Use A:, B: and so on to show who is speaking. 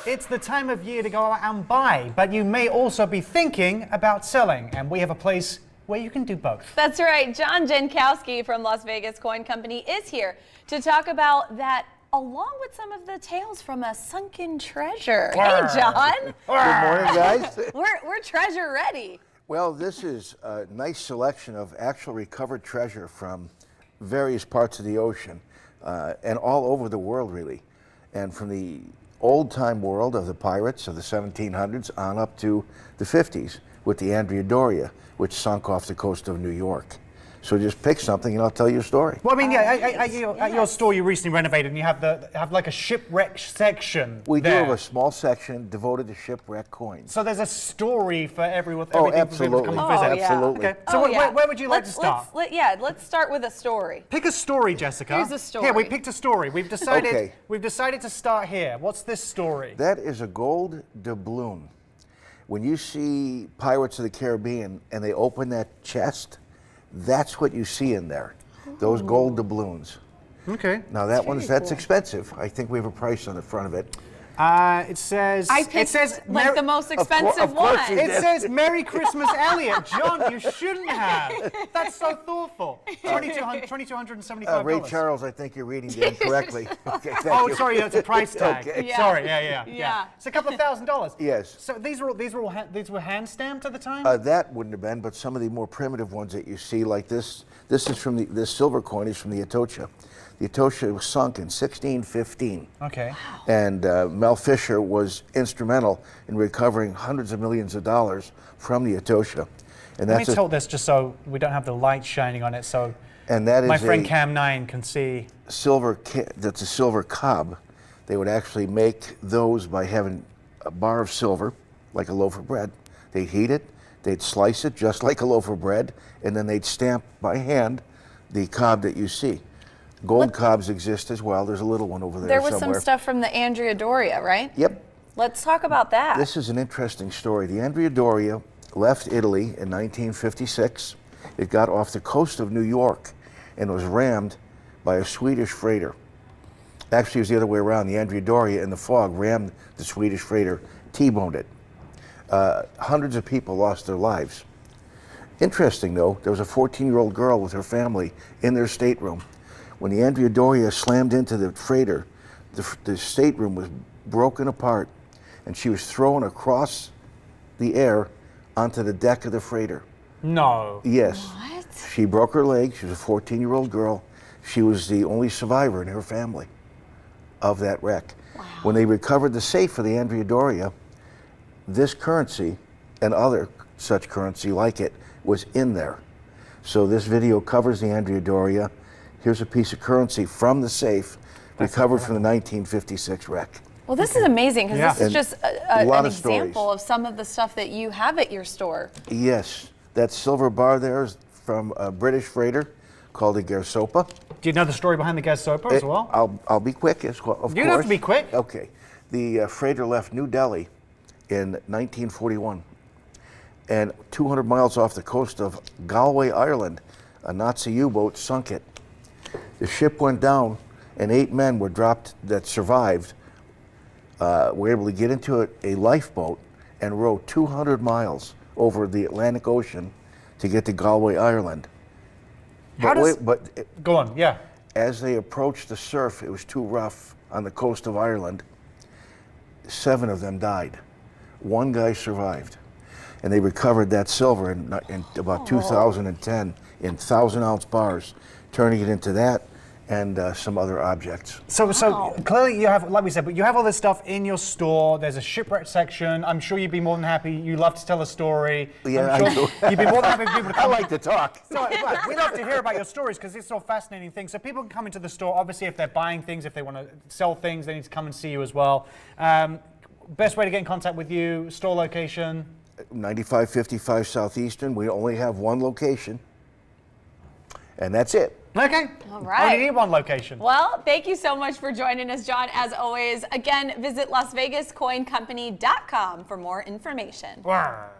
A: It's the time of year to go out and buy, but you may also be thinking about selling, and we have a place where you can do both.
B: That's right. John Jankowski from Las Vegas Coin Company is here to talk about that, along with some of the tales from a sunken treasure. Hey, John.
C: Good morning, guys.
B: We're treasure ready.
C: Well, this is a nice selection of actual recovered treasure from various parts of the ocean and all over the world, really. And from the old-time world of the pirates of the 1700s on up to the 50s with the Andrea Doria, which sunk off the coast of New York. So just pick something and I'll tell you a story.
A: Well, I mean, at your store you recently renovated and you have like a shipwreck section.
C: We
A: there.
C: do have a small section devoted to shipwreck coins.
A: So there's a story for everything
C: absolutely.
A: to come and visit.
C: Absolutely.
A: Okay. So where would you like to start?
B: Let's start with a story.
A: Pick a story, Jessica.
B: Here's a story.
A: Here, we picked a story. We've decided.
C: Okay.
A: We've decided to start here. What's this story?
C: That is a gold doubloon. When you see Pirates of the Caribbean and they open that chest, that's what you see in there. Those gold doubloons.
A: Okay.
C: Now that's expensive. I think we have a price on the front of it.
A: It says.
B: It says like the most expensive one.
A: It says "Merry Christmas, Elliot." John, you shouldn't have. That's so thoughtful. $2,275.
C: Ray Charles, I think you're reading that incorrectly. Okay,
A: Oh, sorry, that's a price tag.
C: Okay.
B: Yeah.
A: Sorry, yeah. It's a couple of $1,000s.
C: Yes.
A: So these were hand stamped at the time.
C: That wouldn't have been, but some of the more primitive ones that you see, like this. This is from this silver coin is from the Atocha. The Atocha was sunk in 1615.
A: Okay.
C: And Mel Fisher was instrumental in recovering hundreds of millions of dollars from the Atocha. And
A: Let me tilt this just so we don't have the light shining on it, so my friend Cam 9 can see.
C: That's a silver cob. They would actually make those by having a bar of silver, like a loaf of bread. They'd heat it, they'd slice it just like a loaf of bread, and then they'd stamp by hand the cob that you see. Gold cobs exist as well. There's a little one over there somewhere.
B: There was some stuff from the Andrea Doria, right?
C: Yep.
B: Let's talk about that.
C: This is an interesting story. The Andrea Doria left Italy in 1956. It got off the coast of New York and was rammed by a Swedish freighter. Actually, it was the other way around. The Andrea Doria in the fog rammed the Swedish freighter, T-boned it. Hundreds of people lost their lives. Interesting, though, there was a 14-year-old girl with her family in their stateroom. When the Andrea Doria slammed into the freighter, the stateroom was broken apart, and she was thrown across the air onto the deck of the freighter.
A: No.
C: Yes.
B: What?
C: She broke her leg. She was a 14-year-old girl. She was the only survivor in her family of that wreck.
B: Wow.
C: When they recovered the safe for the Andrea Doria, this currency and other such currency like it was in there. So this video covers the Andrea Doria. Here's a piece of currency from the safe recovered from the 1956 wreck.
B: Well, this is amazing because this is just an example
C: stories.
B: of some of the stuff that you have at your store.
C: Yes, that silver bar there is from a British freighter called the Garsopa.
A: Do you know the story behind the Garsopa as well?
C: I'll be quick, of course.
A: You don't have to be quick.
C: Okay. The freighter left New Delhi in 1941, and 200 miles off the coast of Galway, Ireland, a Nazi U-boat sunk it. The ship went down, and 8 men were dropped that survived, were able to get into a lifeboat and row 200 miles over the Atlantic Ocean to get to Galway, Ireland.
A: Go on, yeah.
C: As they approached the surf, it was too rough on the coast of Ireland. 7 of them died. 1 guy survived. And they recovered that silver in about 2010 in 1,000-ounce bars, turning it into that and some other objects.
A: So clearly you have, like we said, but you have all this stuff in your store. There's a shipwreck section. I'm sure you'd be more than happy. You love to tell a story.
C: Yeah,
A: I'm
C: I
A: sure
C: do.
A: You'd be more than happy for people to come.
C: I like to talk.
A: So, we love to hear about your stories because it's so fascinating things. So people can come into the store. Obviously, if they're buying things, if they want to sell things, they need to come and see you as well. Best way to get in contact with you, store location?
C: 9555 Southeastern. We only have 1 location, and that's it.
A: Okay.
B: All right.
A: Only need 1 location.
B: Well, thank you so much for joining us, John. As always, again, visit LasVegasCoinCompany.com for more information.
A: Wow.